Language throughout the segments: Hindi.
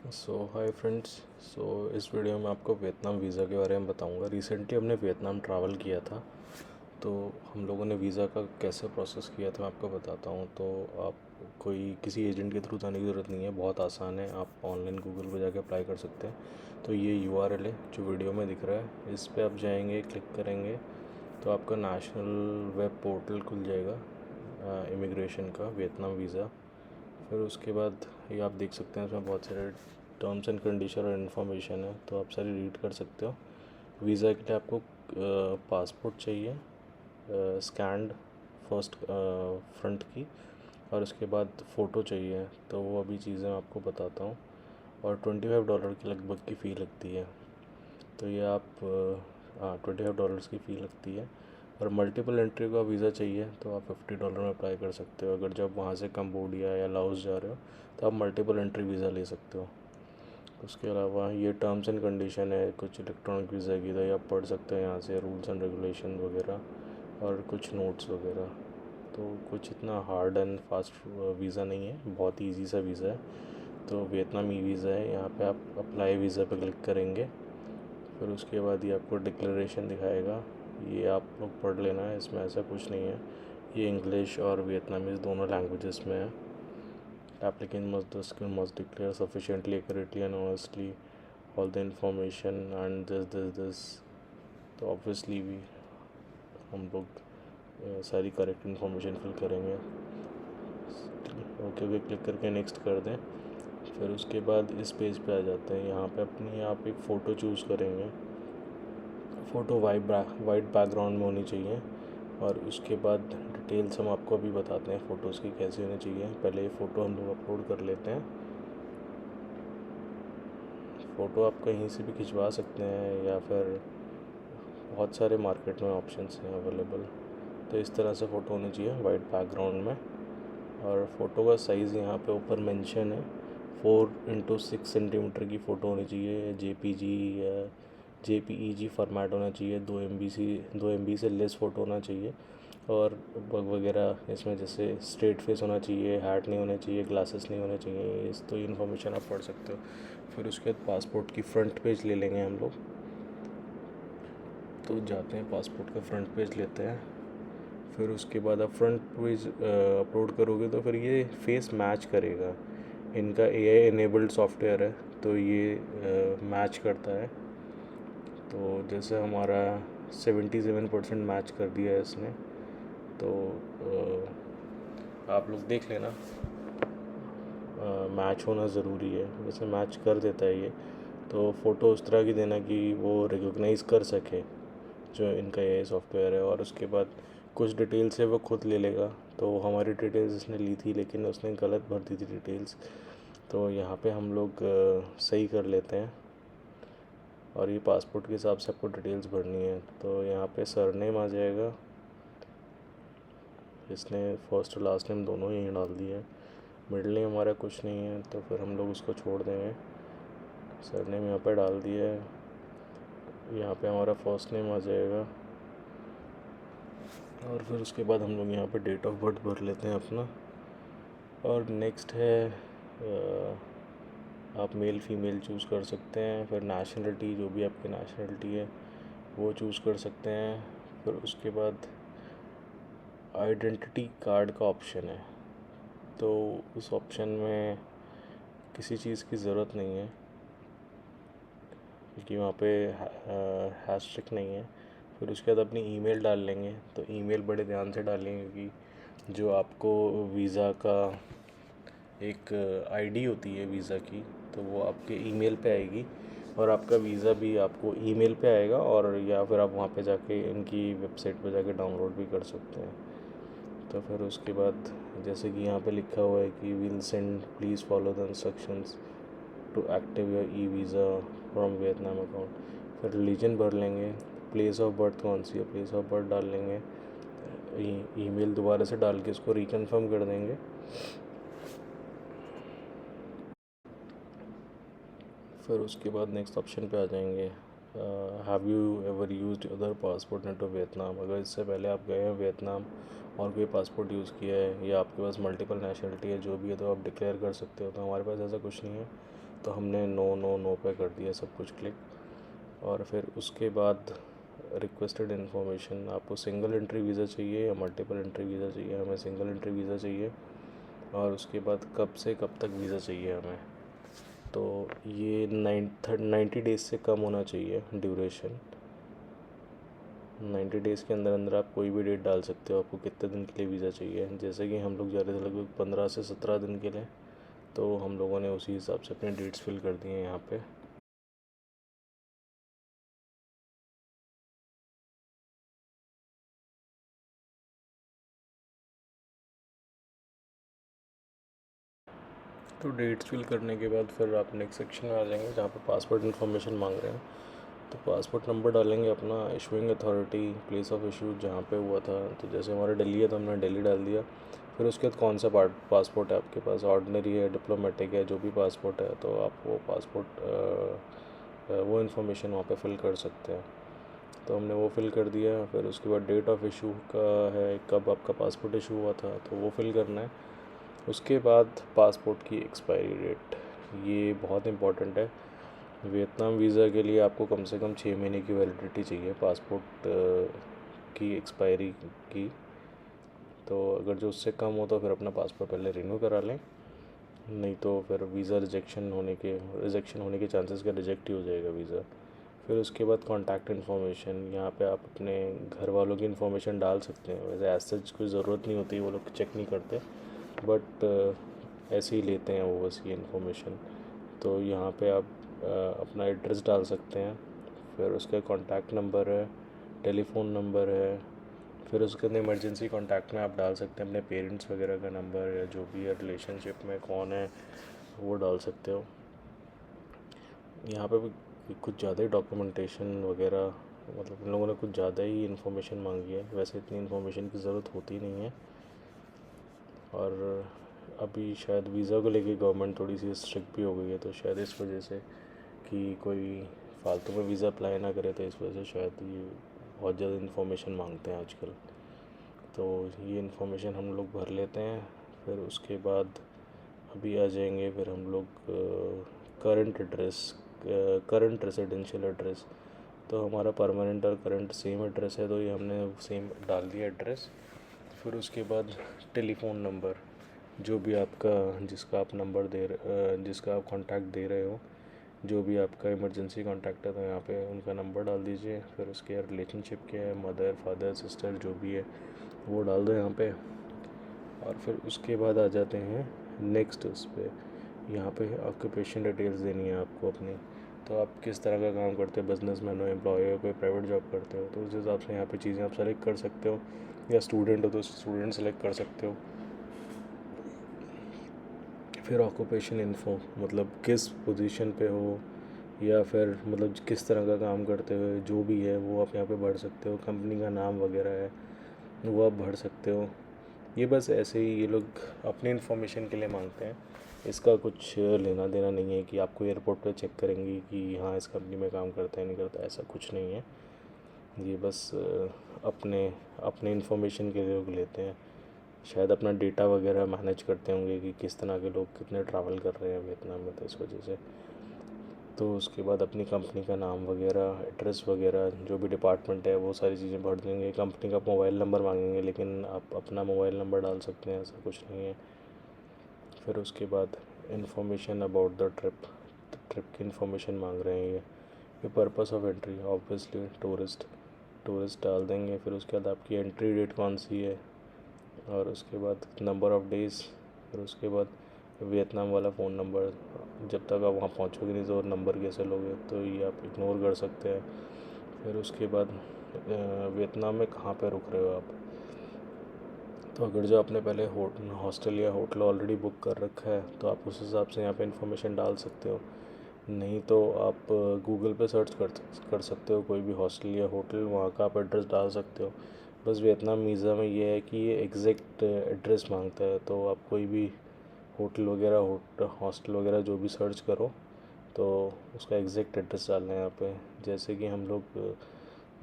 Hi friends. इस वीडियो में आपको वियतनाम वीज़ा के बारे में बताऊंगा। रिसेंटली हमने वियतनाम ट्रैवल किया था, तो हम लोगों ने वीज़ा का कैसे प्रोसेस किया था मैं आपको बताता हूँ। तो आप कोई किसी एजेंट के थ्रू जाने की ज़रूरत नहीं है, बहुत आसान है। आप ऑनलाइन गूगल पर जाके अप्लाई कर सकते हैं। तो ये यूआरएल है जो वीडियो में दिख रहा है, इस पर आप जाएंगे, क्लिक करेंगे तो आपका नेशनल वेब पोर्टल खुल जाएगा इमिग्रेशन का, वियतनाम वीज़ा। फिर उसके बाद ये आप देख सकते हैं, इसमें बहुत सारे टर्म्स एंड कंडीशन और इन्फॉर्मेशन है, तो आप सारी रीड कर सकते हो। वीज़ा के लिए आपको पासपोर्ट चाहिए, स्कैंड फर्स्ट फ्रंट की, और उसके बाद फ़ोटो चाहिए। तो वो अभी चीज़ें मैं आपको बताता हूँ। और $25 की लगभग की फ़ी लगती है। तो ये आप $25 की फ़ी लगती है। और मल्टीपल एंट्री का वीज़ा चाहिए तो आप $50 में अप्लाई कर सकते हो। अगर जब वहाँ से कंबोडिया या लाओस जा रहे हो तो आप मल्टीपल एंट्री वीज़ा ले सकते हो। उसके अलावा ये टर्म्स एंड कंडीशन है, कुछ इलेक्ट्रॉनिक वीज़ा की, तो ये आप पढ़ सकते हैं यहाँ से, रूल्स एंड रेगुलेशन वगैरह और कुछ नोट्स वगैरह। तो कुछ इतना हार्ड एंड फास्ट वीज़ा नहीं है, बहुत ही ईजी सा वीज़ा है। तो वियतनाम ई वीज़ा है, यहाँ पे आप अप्लाई वीज़ा पे क्लिक करेंगे। फिर उसके बाद ये आपको डिक्लेरेशन दिखाएगा, ये आप लोग पढ़ लेना है, इसमें ऐसा कुछ नहीं है। ये इंग्लिश और वियतनामीज़ दोनों लैंग्वेजेस में है। Applicant must declare sufficiently accurately and honestly all the information and this. तो ऑब्वियसली भी हम लोग सारी करेक्ट इन्फॉर्मेशन फिल करेंगे। ओके ओके क्लिक करके नेक्स्ट कर दें। फिर उसके बाद इस पेज पे आ जाते हैं। यहाँ पे अपनी आप एक फ़ोटो चूज़ करेंगे। फ़ोटो वाइट बैकग्राउंड में होनी चाहिए। और उसके बाद डिटेल्स हम आपको अभी बताते हैं फ़ोटोज़ की कैसे होनी चाहिए। पहले ये फ़ोटो हम लोग अपलोड कर लेते हैं। फ़ोटो आप कहीं से भी खिंचवा सकते हैं या फिर बहुत सारे मार्केट में ऑप्शंस हैं अवेलेबल। तो इस तरह से फ़ोटो होनी चाहिए वाइट बैकग्राउंड में। और फ़ोटो का साइज़ यहाँ पे ऊपर मेंशन है, 4x6 सेंटीमीटर की फ़ोटो होनी चाहिए। जेपीजी या जेपीईजी फॉर्मेट होना चाहिए। 2 MB से लेस फ़ोटो होना चाहिए। और बग वगैरह इसमें जैसे स्ट्रेट फेस होना चाहिए, हैट नहीं होना चाहिए, ग्लासेस नहीं होने चाहिए। इस तो इन्फॉर्मेशन आप पढ़ सकते हो। फिर उसके बाद पासपोर्ट की फ़्रंट पेज ले लेंगे हम लोग। तो जाते हैं, पासपोर्ट का फ्रंट पेज लेते हैं। फिर उसके बाद आप फ्रंट पेज अपलोड करोगे तो फिर ये फेस मैच करेगा। इनका एआई एनेबल्ड सॉफ्टवेयर है, तो ये मैच करता है। तो जैसे हमारा 77% मैच कर दिया है इसने। तो आप लोग देख लेना, मैच होना ज़रूरी है। वैसे मैच कर देता है ये। तो फ़ोटो उस तरह की देना कि वो रिकॉग्नाइज़ कर सके जो इनका ये सॉफ्टवेयर है। और उसके बाद कुछ डिटेल्स है वो खुद ले लेगा। तो हमारी डिटेल्स इसने ली थी, लेकिन उसने गलत भर दी थी डिटेल्स। तो यहाँ पे हम लोग सही कर लेते हैं। और ये पासपोर्ट के हिसाब से आपको डिटेल्स भरनी है। तो यहाँ पे सरनेम आ जाएगा, इसने फर्स्ट और लास्ट नेम दोनों ही डाल दिए हैं। मिडिल नेम हमारा कुछ नहीं है, तो फिर हम लोग उसको छोड़ देंगे। सरनेम यहाँ पे डाल दिया है। यहाँ पे हमारा फर्स्ट नेम आ जाएगा। और फिर उसके बाद हम लोग यहाँ पे डेट ऑफ बर्थ भर लेते हैं अपना। और नेक्स्ट है आप मेल फीमेल चूज़ कर सकते हैं। फिर नेशनलिटी, जो भी आपकी नेशनलिटी है वो चूज़ कर सकते हैं। फिर उसके बाद आइडेंटिटी कार्ड का ऑप्शन है, तो उस ऑप्शन में किसी चीज़ की ज़रूरत नहीं है क्योंकि वहाँ पे हैशटैग नहीं है। फिर उसके बाद अपनी ईमेल डाल लेंगे। तो ईमेल बड़े ध्यान से डालेंगे क्योंकि जो आपको वीज़ा का एक आईडी होती है वीज़ा की, तो वो आपके ईमेल पे आएगी। और आपका वीज़ा भी आपको ईमेल पे आएगा, और या फिर आप वहाँ पे जाके इनकी वेबसाइट पे जाके डाउनलोड भी कर सकते हैं। तो फिर उसके बाद जैसे कि यहाँ पे लिखा हुआ है कि will send, please follow the instructions to active your e visa from Vietnam account. फिर रिलीजन भर लेंगे। प्लेस ऑफ बर्थ कौन सी है, प्लेस ऑफ बर्थ डाल लेंगे। ईमेल दोबारा से डाल के इसको रिकन्फर्म कर देंगे। फिर उसके बाद नेक्स्ट ऑप्शन पे आ जाएंगे, have you ever used other passport in to Vietnam. अगर इससे पहले आप गए हैं वियतनाम और कोई पासपोर्ट यूज़ किया है या आपके पास मल्टीपल नेशनलिटी है, जो भी है, तो आप डिक्लेयर कर सकते हो। तो हमारे पास ऐसा कुछ नहीं है, तो हमने नो नो नो पे कर दिया सब कुछ क्लिक। और फिर उसके बाद रिक्वेस्टेड इन्फॉर्मेशन, आपको सिंगल एंट्री वीज़ा चाहिए या मल्टीपल एंट्री वीज़ा चाहिए? हमें सिंगल एंट्री वीज़ा चाहिए। और उसके बाद कब से कब तक वीज़ा चाहिए हमें? तो ये 90 डेज़ से कम होना चाहिए ड्यूरेशन। 90 डेज़ के अंदर अंदर आप कोई भी डेट डाल सकते हो, आपको कितने दिन के लिए वीज़ा चाहिए। जैसे कि हम लोग जा रहे थे लगभग 15 से 17 दिन के लिए, तो हम लोगों ने उसी हिसाब से अपने डेट्स फिल कर दिए हैं यहाँ पे। तो डेट्स फिल करने के बाद फिर आप नेक्स्ट सेक्शन में आ जाएंगे जहाँ पे पासपोर्ट इन्फॉर्मेशन मांग रहे हैं। तो पासपोर्ट नंबर डालेंगे अपना, issuing authority, place of issue जहाँ पे हुआ था। तो जैसे हमारा दिल्ली है तो हमने दिल्ली डाल दिया। फिर उसके बाद कौन सा पासपोर्ट है आपके पास, ऑर्डिनरी है, डिप्लोमेटिक है, जो भी पासपोर्ट है, तो आप वो पासपोर्ट वो इन्फॉर्मेशन वहाँ पे फ़िल कर सकते हैं। तो हमने वो फ़िल कर दिया। फिर उसके बाद डेट ऑफ इशू का है, कब आपका पासपोर्ट इशू हुआ था, तो वो फिल करना है। उसके बाद पासपोर्ट की एक्सपायरी डेट, ये बहुत इम्पॉर्टेंट है। वियतनाम वीज़ा के लिए आपको कम से कम 6 महीने की वैलिडिटी चाहिए पासपोर्ट की एक्सपायरी की। तो अगर जो उससे कम हो तो फिर अपना पासपोर्ट पहले रिन्यू करा लें, नहीं तो फिर वीज़ा रिजेक्शन होने के चांसेस का रिजेक्ट ही हो जाएगा वीज़ा। फिर उसके बाद कॉन्टैक्ट इन्फॉर्मेशन, यहाँ पे आप अपने घर वालों की इन्फॉर्मेशन डाल सकते हैं। वैसे एज सच कोई ज़रूरत नहीं होती, वो लोग चेक नहीं करते, बट ऐसे ही लेते हैं वो बस ये इन्फॉर्मेशन। तो यहाँ पे आप अपना एड्रेस डाल सकते हैं। फिर उसका कॉन्टैक्ट नंबर है, टेलीफ़ोन नंबर है। फिर उसके अंदर इमरजेंसी कॉन्टैक्ट में आप डाल सकते हैं अपने पेरेंट्स वगैरह का नंबर, या जो भी है रिलेशनशिप में कौन है वो डाल सकते हो। यहाँ पे भी कुछ ज़्यादा ही डॉक्यूमेंटेशन वगैरह, मतलब इन लोगों ने कुछ ज़्यादा ही इन्फॉर्मेशन मांगी है। वैसे इतनी इन्फॉर्मेशन की ज़रूरत होती नहीं है। और अभी शायद वीज़ा को लेके गवर्नमेंट थोड़ी सी स्ट्रिक्ट भी हो गई है, तो शायद इस वजह से कि कोई फालतू में वीज़ा अप्लाई ना करे, तो इस वजह से शायद ये बहुत ज़्यादा इन्फॉर्मेशन मांगते हैं आजकल। तो ये इन्फॉर्मेशन हम लोग भर लेते हैं। फिर उसके बाद अभी आ जाएंगे फिर हम लोग current address, current residential address. तो हमारा परमानेंट और करंट सेम एड्रेस है, तो ये हमने सेम डाल दिया एड्रेस। फिर उसके बाद टेलीफ़ोन नंबर, जो भी आपका, जिसका आप नंबर जिसका आप कांटेक्ट दे रहे हो, जो भी आपका इमरजेंसी कांटेक्ट है, तो यहाँ पे उनका नंबर डाल दीजिए। फिर उसके रिलेशनशिप क्या है, मदर फादर सिस्टर जो भी है वो डाल दो यहाँ पे। और फिर उसके बाद आ जाते हैं नेक्स्ट उस पर। यहाँ पे ऑक्यूपेशन डिटेल्स देनी है आपको अपनी। तो आप किस तरह का काम करते हो, बिजनेसमैन हो, एम्प्लॉय हो, कोई प्राइवेट जॉब करते हो, तो उस हिसाब से यहाँ पे चीज़ें आप सेलेक्ट कर सकते हो। या स्टूडेंट हो तो स्टूडेंट सेलेक्ट कर सकते हो। फिर ऑक्यूपेशन इन्फो, मतलब किस पोजीशन पे हो, या फिर मतलब किस तरह का काम करते हो, जो भी है वो आप यहाँ पे भर सकते हो। कंपनी का नाम वगैरह है वो आप भर सकते हो। ये बस ऐसे ही ये लोग अपनी इन्फॉर्मेशन के लिए मांगते हैं। इसका कुछ लेना देना नहीं है कि आपको एयरपोर्ट पे चेक करेंगे कि हाँ इस कंपनी में काम करता है नहीं करता, ऐसा कुछ नहीं है। ये बस अपने अपने इन्फॉर्मेशन के लिए लोग लेते हैं। शायद अपना डेटा वगैरह मैनेज करते होंगे कि किस तरह के लोग कितने ट्रैवल कर रहे हैं वियतनाम में, तो इस वजह से। तो उसके बाद अपनी कंपनी का नाम वगैरह, एड्रेस वगैरह, जो भी डिपार्टमेंट है वो सारी चीज़ें भर देंगे। कंपनी का मोबाइल नंबर मांगेंगे, लेकिन आप अपना मोबाइल नंबर डाल सकते हैं, ऐसा कुछ नहीं है। फिर उसके बाद information about the trip, trip की इंफॉर्मेशन मांग रहे हैं ये purpose of entry obviously tourist, tourist डाल देंगे। फिर उसके बाद आपकी एंट्री डेट कौन सी है, और उसके बाद नंबर ऑफ़ डेज़। फिर उसके बाद वियतनाम वाला फ़ोन नंबर, जब तक आप वहाँ पहुँचोगे नहीं तो नंबर कैसे लोगे, तो ये आप इग्नोर कर सकते हैं। फिर उसके बाद वियतनाम में कहाँ पे रुक रहे हो आप, तो अगर जो आपने पहले हॉस्टल या होटल ऑलरेडी बुक कर रखा है तो आप उस हिसाब से यहाँ पे इन्फॉर्मेशन डाल सकते हो। नहीं तो आप गूगल पे सर्च कर सकते हो कोई भी हॉस्टल या होटल, वहाँ का आप एड्रेस डाल सकते हो। बस वियतनाम वीज़ा में ये है कि ये एग्जैक्ट एड्रेस मांगता है, तो आप कोई भी होटल वगैरह हॉस्टल वगैरह जो भी सर्च करो तो उसका एग्जैक्ट एड्रेस डालना है यहाँ पे। जैसे कि हम लोग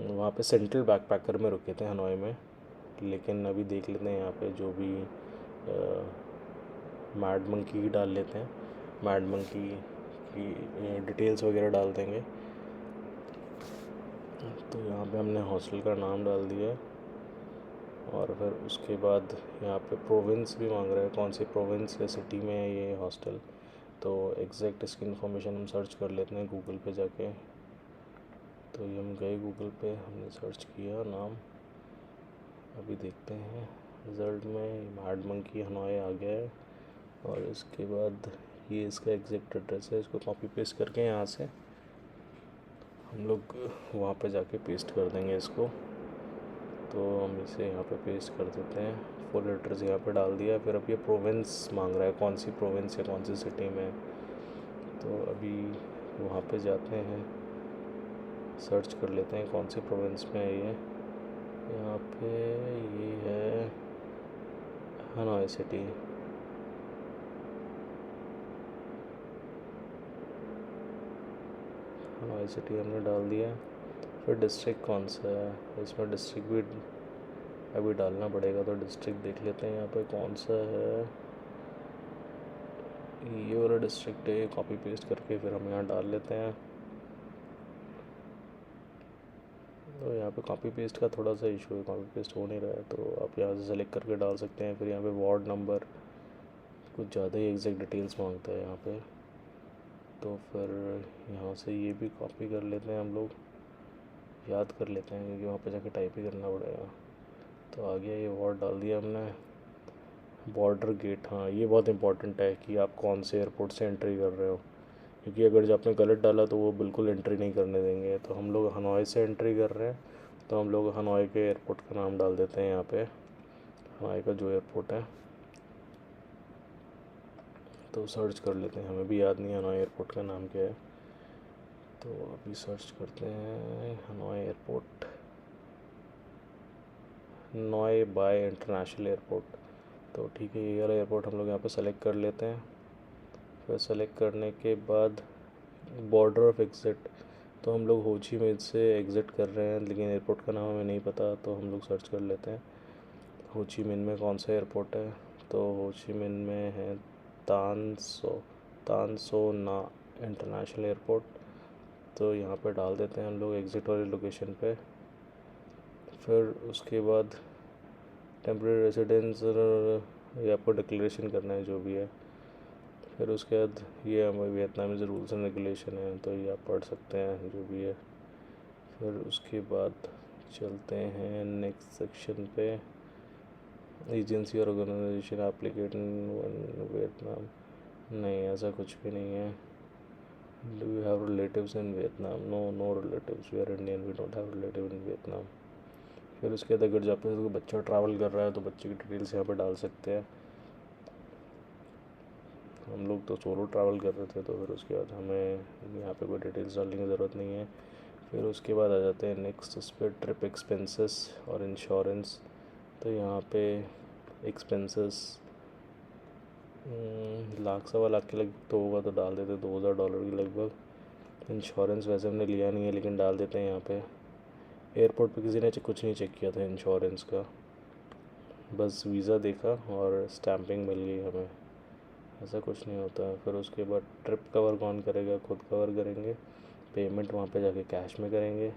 वहाँ पे सेंट्रल बैकपैकर में रुके थे हनोई में, लेकिन अभी देख लेते हैं यहाँ पे जो भी मैड मंकी डाल लेते हैं। मैड मंकी की डिटेल्स वगैरह डाल देंगे। तो यहाँ पे हमने हॉस्टल का नाम डाल दिया है और फिर उसके बाद यहाँ पे प्रोविंस भी मांग रहा है, कौन सी प्रोविंस या सिटी में है ये हॉस्टल। तो एग्जैक्ट इसकी इन्फॉर्मेशन हम सर्च कर लेते हैं गूगल पे जाके। तो ये हम गए गूगल पे, हमने सर्च किया नाम, अभी देखते हैं रिज़ल्ट में मैड मंकी हनोई आ गया है। और इसके बाद ये इसका एग्जैक्ट एड्रेस है, इसको कॉपी पेस्ट करके यहाँ से हम लोग वहाँ पे जाके पेस्ट कर देंगे इसको। तो हम इसे यहाँ पे पेस्ट कर देते हैं, फुल एड्रेस यहाँ पे डाल दिया। फिर अब ये प्रोविंस मांग रहा है, कौन सी प्रोविंस या कौन सी सिटी में। तो अभी वहाँ पे जाते हैं, सर्च कर लेते हैं कौन सी प्रोविंस में है ये। यहाँ पे ये है हनोई सिटी। हनोई सिटी हमने डाल दिया। फिर डिस्ट्रिक्ट कौन सा है, इसमें डिस्ट्रिक्ट भी अभी डालना पड़ेगा। तो डिस्ट्रिक्ट देख लेते हैं यहाँ पे कौन सा है, ये वाला डिस्ट्रिक्ट है। कॉपी पेस्ट करके फिर हम यहाँ डाल लेते हैं। तो यहाँ पे कॉपी पेस्ट का थोड़ा सा इशू है, कॉपी पेस्ट हो नहीं रहा है। तो आप यहाँ से सेलेक्ट करके डाल सकते हैं। फिर यहाँ पे वार्ड नंबर, कुछ ज़्यादा ही एग्जैक्ट डिटेल्स मांगता है यहाँ पे। तो फिर यहाँ से ये भी कॉपी कर लेते हैं, हम लोग याद कर लेते हैं क्योंकि वहाँ पे जाके टाइप ही करना पड़ेगा। तो आ गया, ये वार्ड डाल दिया हमने। बॉर्डर गेट, हाँ ये बहुत इंपॉर्टेंट है कि आप कौन से एयरपोर्ट से एंट्री कर रहे हो, क्योंकि अगर जो आपने गलत डाला तो वो बिल्कुल एंट्री नहीं करने देंगे। तो हम लोग हनोई से एंट्री कर रहे हैं, तो हम लोग हनोई के एयरपोर्ट का नाम डाल देते हैं यहाँ पे, हनोई का जो एयरपोर्ट है। तो सर्च कर लेते हैं, हमें भी याद नहीं हनोई एयरपोर्ट का नाम क्या है। तो अभी सर्च करते हैं हनोई एयरपोर्ट, नोए बाय इंटरनेशनल एयरपोर्ट। तो ठीक है, ये वाला एयरपोर्ट हम लोग यहाँ पे सेलेक्ट कर लेते हैं। फिर सेलेक्ट करने के बाद बॉर्डर ऑफ एग्ज़िट, तो हम लोग हो ची मिन्ह से एग्ज़िट कर रहे हैं, लेकिन एयरपोर्ट का नाम हमें नहीं पता। तो हम लोग सर्च कर लेते हैं हो ची मिन्ह में कौन सा एयरपोर्ट है। तो हो ची मिन्ह में है तान सो ना इंटरनेशनल एयरपोर्ट। तो यहाँ पे डाल देते हैं हम लोग एग्ज़िट वाली लोकेशन पे। फिर उसके बाद टेम्परेरी रेजिडेंस ये आपको डिक्लेरेशन करना है जो भी है। फिर उसके बाद ये हमारे वियतनामीज़ रूल्स एंड रेगुलेशन है, तो ये आप पढ़ सकते हैं जो भी है। फिर उसके बाद चलते हैं नेक्स्ट सेक्शन पे, एजेंसी और ऑर्गेनाइजेशन एप्लीकेट इन वियतनाम। नहीं, ऐसा कुछ भी नहीं है। Do you have relatives in Vietnam? No relatives, we are Indian, we don't have relative in Vietnam. फिर उसके बाद अगर जब पे कोई बच्चा ट्रैवल कर रहा है तो बच्चे की डिटेल्स यहाँ पे डाल सकते हैं। हम लोग तो सोलो ट्रैवल कर रहे थे, तो फिर उसके बाद हमें यहाँ पे कोई डिटेल्स डालने की ज़रूरत नहीं है। फिर उसके बाद आ जाते हैं नेक्स्ट उस पर, ट्रिप एक्सपेंसेस और इंश्योरेंस। तो यहाँ पे एक्सपेंसेस लाख सवा लाख के लगभग तो होगा, तो डाल देते $2000 के लगभग। इंश्योरेंस वैसे हमने लिया नहीं है, लेकिन डाल देते हैं यहाँ पे। एयरपोर्ट पे किसी ने कुछ नहीं चेक किया था इंश्योरेंस का, बस वीज़ा देखा और स्टैंपिंग मिल गई हमें, ऐसा कुछ नहीं होता है। फिर उसके बाद ट्रिप कवर कौन करेगा, खुद कवर करेंगे। पेमेंट वहाँ पे जाके कैश में करेंगे।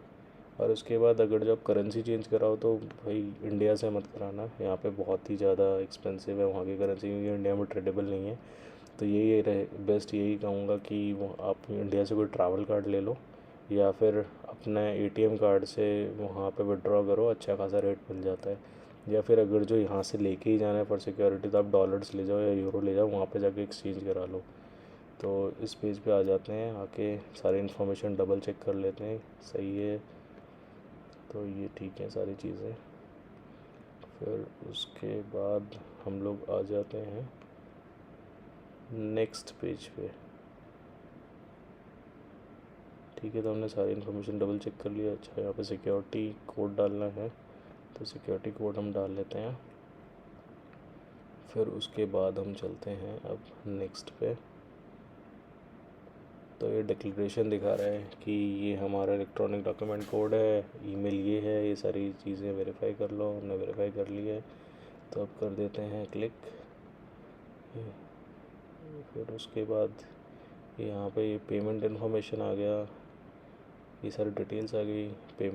और उसके बाद अगर जब करेंसी चेंज कराओ तो भाई इंडिया से मत कराना, यहाँ पे बहुत ही ज़्यादा एक्सपेंसिव है वहाँ की करेंसी, क्योंकि इंडिया में ट्रेडेबल नहीं है। तो यही रहे बेस्ट, यही कहूँगा कि वो आप इंडिया से कोई ट्रैवल कार्ड ले लो या फिर अपने एटीएम कार्ड से वहाँ पे विड्रॉ करो, अच्छा खासा रेट मिल जाता है। या फिर अगर जो यहाँ से लेके ही जाना है फॉर सिक्योरिटी, तो आप डॉलर्स ले जाओ या यूरो ले जाओ, वहाँ पे जाके एक्सचेंज करा लो। तो इस पेज पे आ जाते हैं, आके सारी इन्फॉर्मेशन डबल चेक कर लेते हैं सही है। तो ये ठीक है सारी चीज़ें। फिर उसके बाद हम लोग आ जाते हैं नेक्स्ट पेज पे। ठीक है, तो हमने सारी इन्फॉर्मेशन डबल चेक कर लिया। अच्छा, यहाँ पे सिक्योरिटी कोड डालना है, तो सिक्योरिटी कोड हम डाल लेते हैं। फिर उसके बाद हम चलते हैं अब नेक्स्ट पे। तो ये डिक्लेरेशन दिखा रहा है कि ये हमारा इलेक्ट्रॉनिक डॉक्यूमेंट कोड है, ईमेल ये है, ये सारी चीज़ें वेरीफाई कर लो। हमने वेरीफाई कर ली है, तो अब कर देते हैं क्लिक। फिर उसके बाद यहाँ पे ये पेमेंट इन्फॉर्मेशन आ गया, ये सारी डिटेल्स आ गई, पे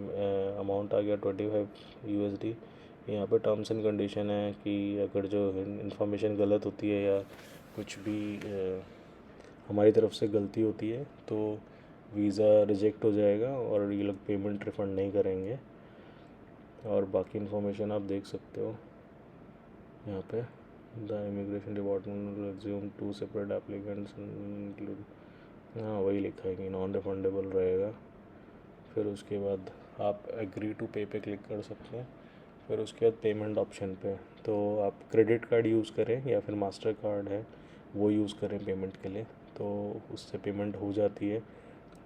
अमाउंट आ गया 25 USD। यहाँ पे टर्म्स एंड कंडीशन है कि अगर जो इन्फॉर्मेशन गलत होती है या कुछ भी हमारी तरफ से गलती होती है तो वीज़ा रिजेक्ट हो जाएगा और ये लोग पेमेंट रिफ़ंड नहीं करेंगे। और बाकी इन्फॉर्मेशन आप देख सकते हो यहाँ पे। The immigration department resume 2 separate applicants include, हाँ वही लिखा है कि नॉन रिफंडेबल रहेगा। फिर उसके बाद आप एग्री टू पे क्लिक कर सकते हैं। फिर उसके बाद पेमेंट ऑप्शन पे, तो आप क्रेडिट कार्ड यूज़ करें या फिर मास्टर कार्ड है वो यूज़ करें पेमेंट के लिए, तो उससे पेमेंट हो जाती है।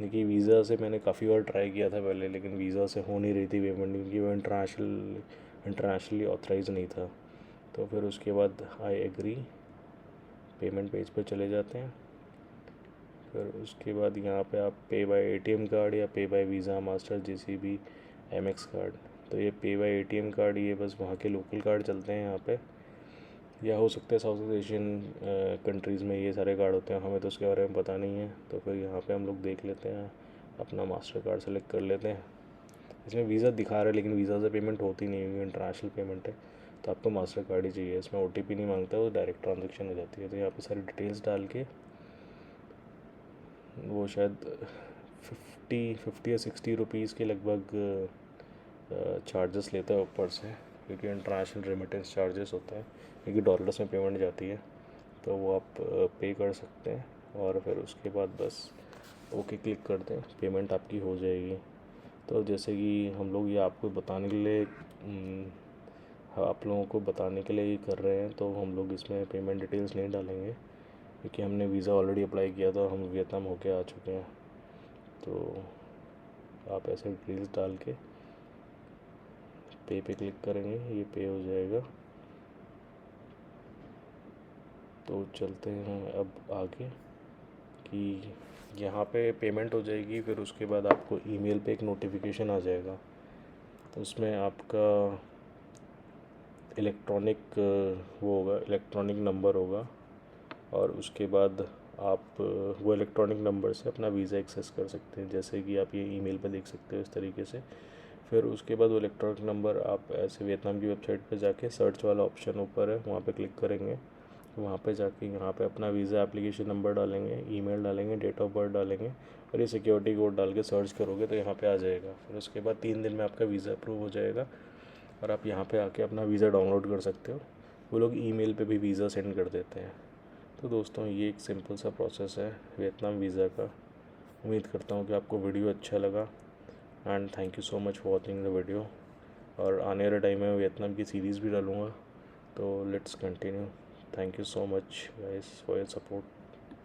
लेकिन वीज़ा से मैंने काफ़ी बार ट्राई किया था पहले, लेकिन वीज़ा से हो नहीं रही थी पेमेंट, क्योंकि वो इंटरनेशनली ऑथराइज नहीं था। तो फिर उसके बाद आई एग्री, पेमेंट पेज पर चले जाते हैं। फिर उसके बाद यहाँ पे आप पे बाय ATM कार्ड या pay by visa, master, JCB, MX card, तो ये पे बाय ATM कार्ड ये बस वहाँ के लोकल कार्ड चलते हैं यहाँ पे, या हो सकता है साउथ एशियन कंट्रीज़ में ये सारे कार्ड होते हैं, हमें तो उसके बारे में पता नहीं है। तो फिर यहाँ पे हम लोग देख लेते हैं, अपना मास्टर कार्ड सेलेक्ट कर लेते हैं। इसमें वीज़ा दिखा रहा है लेकिन वीज़ा से पेमेंट होती नहीं है, इंटरनेशनल पेमेंट है, तो आपको मास्टर कार्ड ही चाहिए। इसमें OTP नहीं मांगता, वो डायरेक्ट ट्रांजेक्शन हो जाती है। तो यहाँ पे सारी डिटेल्स डाल के वो शायद 50 या 60 रुपीज़ के लगभग चार्जेस लेता है ऊपर से, क्योंकि इंटरनेशनल रेमिटेंस चार्जेस होता है, क्योंकि डॉलर्स में पेमेंट जाती है। तो वो आप पे कर सकते हैं और फिर उसके बाद बस ओके क्लिक कर दें, पेमेंट आपकी हो जाएगी। तो जैसे कि हम लोग ये आपको बताने के लिए आप लोगों को बताने के लिए ये कर रहे हैं, तो हम लोग इसमें पेमेंट डिटेल्स नहीं डालेंगे, क्योंकि हमने वीज़ा ऑलरेडी अप्लाई किया था, हम वियतनाम होके आ चुके हैं। तो आप ऐसे डिटेल्स डाल के पे क्लिक करेंगे, ये पे हो जाएगा। तो चलते हैं अब आगे कि यहाँ पे पेमेंट हो जाएगी। फिर उसके बाद आपको ईमेल पे एक नोटिफिकेशन आ जाएगा, तो उसमें आपका इलेक्ट्रॉनिक वो होगा, इलेक्ट्रॉनिक नंबर होगा, और उसके बाद आप वो इलेक्ट्रॉनिक नंबर से अपना वीज़ा एक्सेस कर सकते हैं, जैसे कि आप ये ईमेल पे देख सकते हो इस तरीके से। फिर उसके बाद वो इलेक्ट्रॉनिक नंबर आप ऐसे वियतनाम की वेबसाइट पे जाके सर्च वाला ऑप्शन ऊपर है वहाँ पे क्लिक करेंगे। वहाँ पे जाके यहाँ पे अपना वीज़ा एप्लीकेशन नंबर डालेंगे, ईमेल डालेंगे, डेट ऑफ बर्थ डालेंगे और ये सिक्योरिटी कोड डाल के सर्च करोगे तो यहाँ पे आ जाएगा। फिर उसके बाद 3 दिन में आपका वीज़ा अप्रूव हो जाएगा और आप यहाँ पे आके अपना वीज़ा डाउनलोड कर सकते हो। वो लोग ईमेल पे भी वीज़ा सेंड कर देते हैं। तो दोस्तों ये एक सिंपल सा प्रोसेस है वियतनाम वीज़ा का। उम्मीद करता हूँ कि आपको वीडियो अच्छा लगा and thank you so much for watching the video. और आने वाले टाइम में वियतनाम की सीरीज़ भी डालूँगा, तो let's continue. Thank you so much guys for your support.